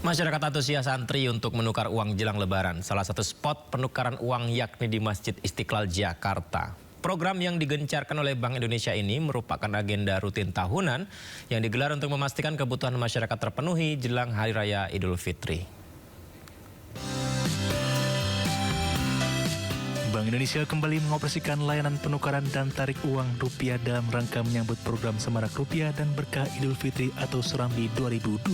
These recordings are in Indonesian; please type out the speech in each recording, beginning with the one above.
Masyarakat antusias antri untuk menukar uang jelang Lebaran. Salah satu spot penukaran uang yakni di Masjid Istiqlal, Jakarta. Program yang digencarkan oleh Bank Indonesia ini merupakan agenda rutin tahunan yang digelar untuk memastikan kebutuhan masyarakat terpenuhi jelang Hari Raya Idul Fitri. Bank Indonesia kembali mengoperasikan layanan penukaran dan tarik uang rupiah dalam rangka menyambut program Semarak Rupiah dan Berkah Idul Fitri atau Serambi 2026.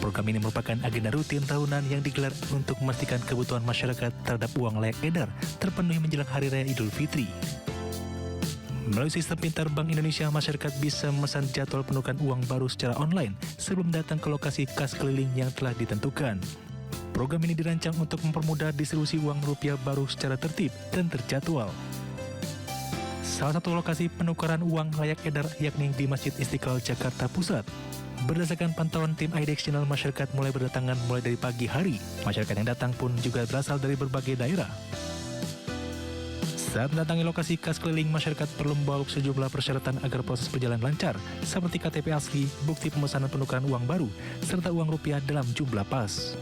Program ini merupakan agenda rutin tahunan yang digelar untuk memastikan kebutuhan masyarakat terhadap uang layak edar terpenuhi menjelang Hari Raya Idul Fitri. Melalui sistem pintar Bank Indonesia, masyarakat bisa memesan jadwal penukaran uang baru secara online sebelum datang ke lokasi kas keliling yang telah ditentukan. Program ini dirancang untuk mempermudah distribusi uang rupiah baru secara tertib dan terjadwal. Salah satu lokasi penukaran uang layak edar yakni di Masjid Istiqlal, Jakarta Pusat. Berdasarkan pantauan tim IDX Channel, masyarakat mulai berdatangan mulai dari pagi hari. Masyarakat yang datang pun juga berasal dari berbagai daerah. Saat mendatangi lokasi kas keliling, masyarakat perlu membawa sejumlah persyaratan agar proses berjalan lancar, seperti KTP asli, bukti pemesanan penukaran uang baru, serta uang rupiah dalam jumlah pas.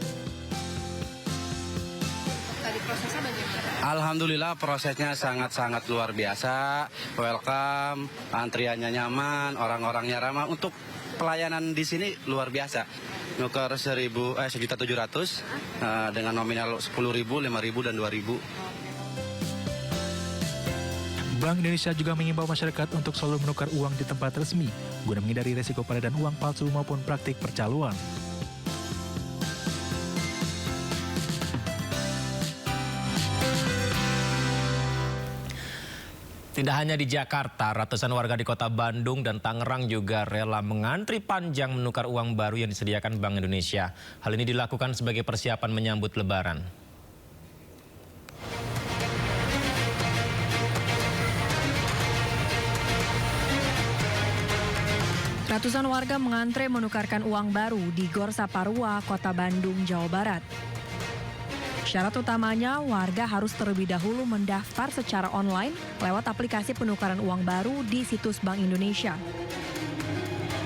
Prosesnya bagaimana? Alhamdulillah prosesnya sangat-sangat luar biasa, welcome, antriannya nyaman, orang-orangnya ramah. Untuk pelayanan di sini luar biasa. Nuker 1.700.000 dengan nominal 10.000, 5.000 dan 2.000. Bank Indonesia juga mengimbau masyarakat untuk selalu menukar uang di tempat resmi guna menghindari resiko peredaran uang palsu maupun praktik percaloan. Tidak hanya di Jakarta, ratusan warga di kota Bandung dan Tangerang juga rela mengantri panjang menukar uang baru yang disediakan Bank Indonesia. Hal ini dilakukan sebagai persiapan menyambut Lebaran. Ratusan warga mengantre menukarkan uang baru di Gor Saparua, Kota Bandung, Jawa Barat. Syarat utamanya, warga harus terlebih dahulu mendaftar secara online lewat aplikasi penukaran uang baru di situs Bank Indonesia.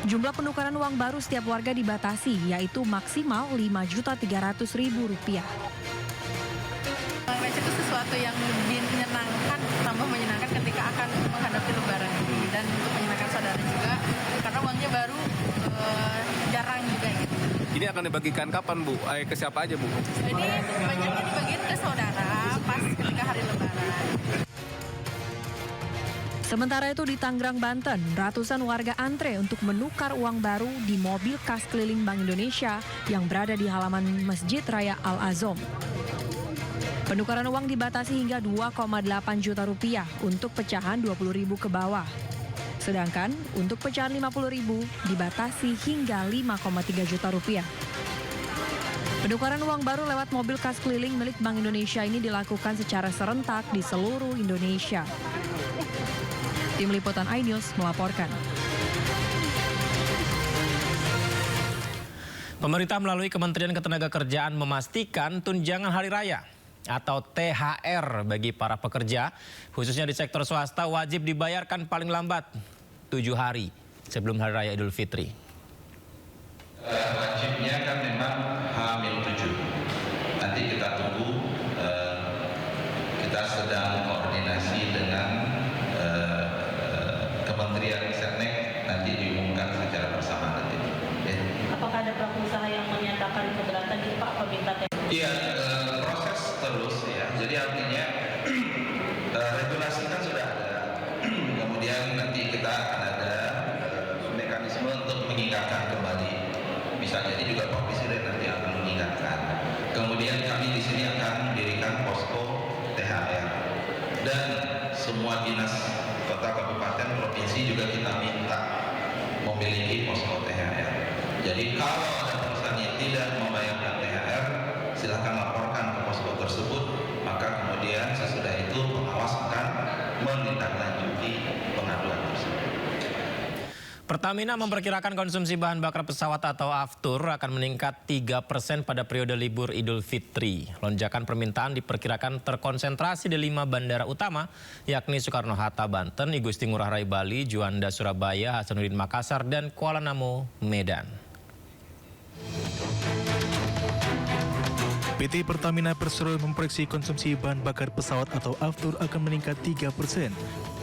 Jumlah penukaran uang baru setiap warga dibatasi, yaitu maksimal Rp5.300.000. Baca itu sesuatu yang lebih menyenangkan, tambah menyenangkan ketika akan menghadapi Lebaran ini. Dan untuk menyenangkan saudara juga, karena uangnya baru jarang juga gitu. Ini akan dibagikan kapan, Bu? Ke siapa aja, Bu? Ini banyaknya dibagiin ke saudara pas ketika hari Lebaran. Sementara itu di Tangerang, Banten, ratusan warga antre untuk menukar uang baru di mobil kas keliling Bank Indonesia yang berada di halaman Masjid Raya Al-Azom. Penukaran uang dibatasi hingga 2,8 juta rupiah untuk pecahan 20.000 ke bawah. Sedangkan untuk pecahan 50.000 dibatasi hingga 5,3 juta rupiah. Penukaran uang baru lewat mobil kas keliling milik Bank Indonesia ini dilakukan secara serentak di seluruh Indonesia. Tim Liputan iNews melaporkan. Pemerintah melalui Kementerian Ketenagakerjaan memastikan tunjangan Hari Raya atau THR bagi para pekerja, khususnya di sektor swasta, wajib dibayarkan paling lambat 7 hari sebelum Hari Raya Idul Fitri. Wajibnya kan memang H-7. Nanti kita tunggu, kita sedang koordinasi dengan Kementerian Setnek, nanti diumumkan secara bersama nanti. Ya. Apakah ada pelaku usaha yang menyatakan keberatan itu Pak peminta? Iya, proses terus ya. Jadi artinya regulasi kan sudah ada. Kemudian nanti kita akan ada mekanisme untuk mengingatkan kembali. Bisa jadi juga Pak Presiden nanti akan mengingatkan. Kemudian kami di sini akan mendirikan posko THR dan semua dinas kota, kabupaten, provinsi juga kita minta memiliki posko THR. Jadi kalau ada perusahaan yang tidak membayarkan THR, silakan laporkan ke posko tersebut, maka kemudian sesudah itu pengawas akan menindaklanjuti pengaduan tersebut. Pertamina memperkirakan konsumsi bahan bakar pesawat atau aftur akan meningkat 3% pada periode libur Idul Fitri. Lonjakan permintaan diperkirakan terkonsentrasi di 5 bandara utama, yakni Soekarno-Hatta Banten, I Gusti Ngurah Rai Bali, Juanda Surabaya, Hasanuddin Makassar, dan Kuala Namu Medan. PT Pertamina Persero memproyeksi konsumsi bahan bakar pesawat atau aftur akan meningkat 3%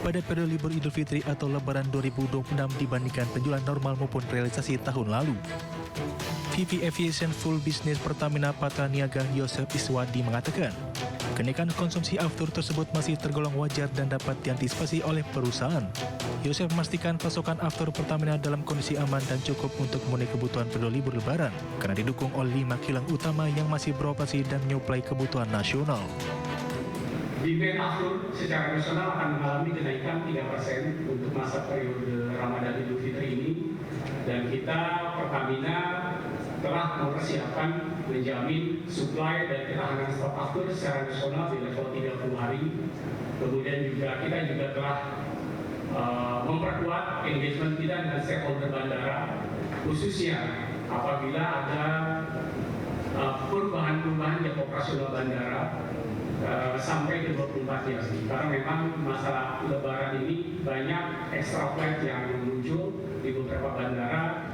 pada periode libur Idul Fitri atau Lebaran 2026 dibandingkan penjualan normal maupun realisasi tahun lalu. VP Aviation Full Business Pertamina Patraniaga Yosef Iswadi mengatakan, kenaikan konsumsi aftur tersebut masih tergolong wajar dan dapat diantisipasi oleh perusahaan. Yosef memastikan pasokan aftur Pertamina dalam kondisi aman dan cukup untuk memenuhi kebutuhan periode libur Lebaran, karena didukung oleh 5 kilang utama yang masih beroperasi dan menyuplai kebutuhan nasional. Demand aftur secara nasional akan mengalami kenaikan 3% untuk masa periode Ramadan Idul Fitri ini, dan kita Pertamina telah mempersiapkan menjamin suplai dan ketahanan stok aftur secara nasional di level 30 hari. Kemudian kita juga telah memperkuat engagement kita dengan stakeholder bandara, khususnya apabila ada perubahan-perubahan jam operasional bandara sampai ke 24 jam. Karena memang masa Lebaran ini banyak extra flight yang muncul di beberapa bandara.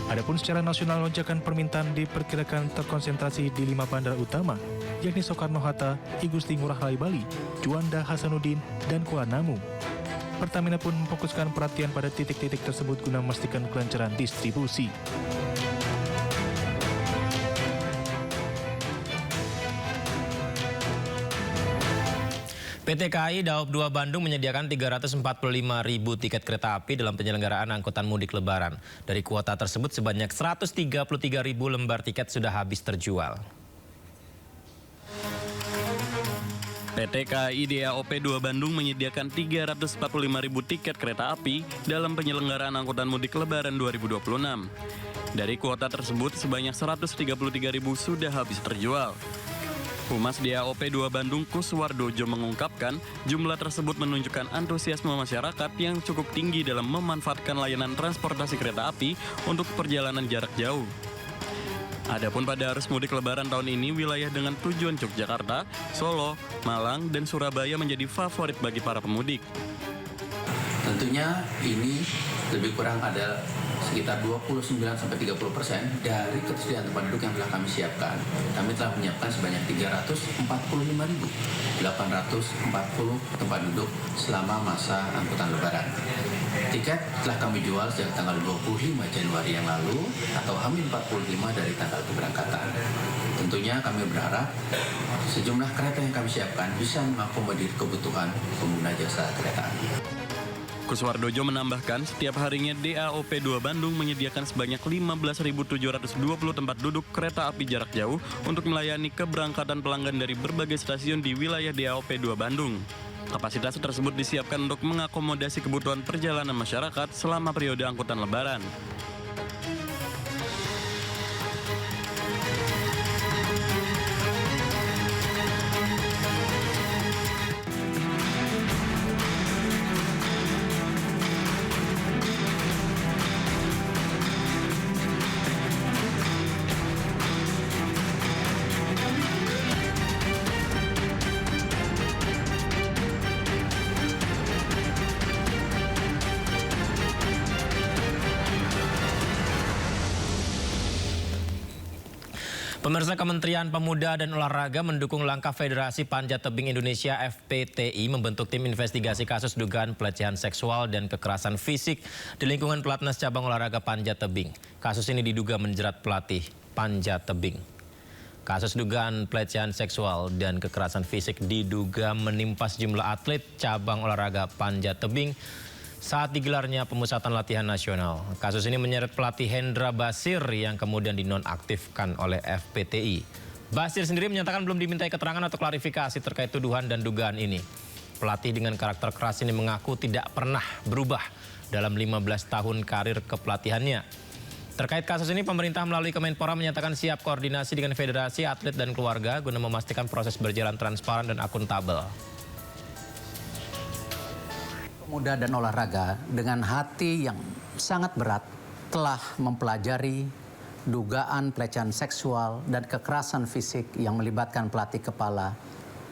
Adapun secara nasional, lonjakan permintaan diperkirakan terkonsentrasi di 5 bandara utama, yakni Soekarno-Hatta, I Gusti Ngurah Rai Bali, Juanda Hasanuddin, dan Kuala Namu. Pertamina pun memfokuskan perhatian pada titik-titik tersebut guna memastikan kelancaran distribusi. PT KAI Daob 2 Bandung menyediakan 345.000 tiket kereta api dalam penyelenggaraan angkutan mudik Lebaran. Dari kuota tersebut sebanyak 133.000 lembar tiket sudah habis terjual. PT KAI DAOP 2 Bandung menyediakan 345.000 tiket kereta api dalam penyelenggaraan angkutan mudik Lebaran 2026. Dari kuota tersebut sebanyak 133.000 sudah habis terjual. Humas DAOP 2 Bandung Kuswardojo mengungkapkan jumlah tersebut menunjukkan antusiasme masyarakat yang cukup tinggi dalam memanfaatkan layanan transportasi kereta api untuk perjalanan jarak jauh. Adapun pada arus mudik Lebaran tahun ini, wilayah dengan tujuan Yogyakarta, Solo, Malang, dan Surabaya menjadi favorit bagi para pemudik. Tentunya ini lebih kurang ada sekitar 29-30% dari ketersediaan tempat duduk yang telah kami siapkan. Kami telah menyiapkan sebanyak 345.840 tempat duduk selama masa angkutan Lebaran. Tiket telah kami jual sejak tanggal 25 Januari yang lalu atau H-45 dari tanggal keberangkatan. Tentunya kami berharap sejumlah kereta yang kami siapkan bisa mengakomodir kebutuhan pengguna jasa kereta api. Kuswardojo menambahkan setiap harinya DAOP 2 Bandung menyediakan sebanyak 15.720 tempat duduk kereta api jarak jauh untuk melayani keberangkatan pelanggan dari berbagai stasiun di wilayah DAOP 2 Bandung. Kapasitas tersebut disiapkan untuk mengakomodasi kebutuhan perjalanan masyarakat selama periode angkutan Lebaran. Pemirsa, Kementerian Pemuda dan Olahraga mendukung langkah Federasi Panjat Tebing Indonesia FPTI membentuk tim investigasi kasus dugaan pelecehan seksual dan kekerasan fisik di lingkungan pelatnas cabang olahraga panjat tebing. Kasus ini diduga menjerat pelatih panjat tebing. Kasus dugaan pelecehan seksual dan kekerasan fisik diduga menimpa sejumlah atlet cabang olahraga panjat tebing saat digelarnya pemusatan latihan nasional. Kasus ini menyeret pelatih Hendra Basir yang kemudian dinonaktifkan oleh FPTI. Basir sendiri menyatakan belum dimintai keterangan atau klarifikasi terkait tuduhan dan dugaan ini. Pelatih dengan karakter keras ini mengaku tidak pernah berubah dalam 15 tahun karir kepelatihannya. Terkait kasus ini, pemerintah melalui Kemenpora menyatakan siap koordinasi dengan federasi, atlet, dan keluarga guna memastikan proses berjalan transparan dan akuntabel. Pemuda dan olahraga dengan hati yang sangat berat telah mempelajari dugaan pelecehan seksual dan kekerasan fisik yang melibatkan pelatih kepala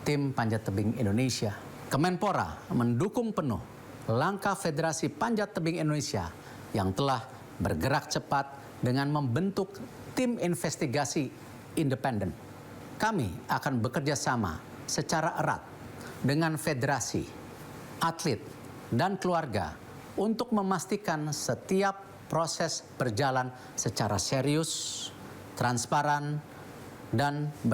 tim panjat tebing Indonesia. Kemenpora mendukung penuh langkah Federasi Panjat Tebing Indonesia yang telah bergerak cepat dengan membentuk tim investigasi independen. Kami akan bekerja sama secara erat dengan federasi, atlet, dan keluarga untuk memastikan setiap proses berjalan secara serius, transparan, dan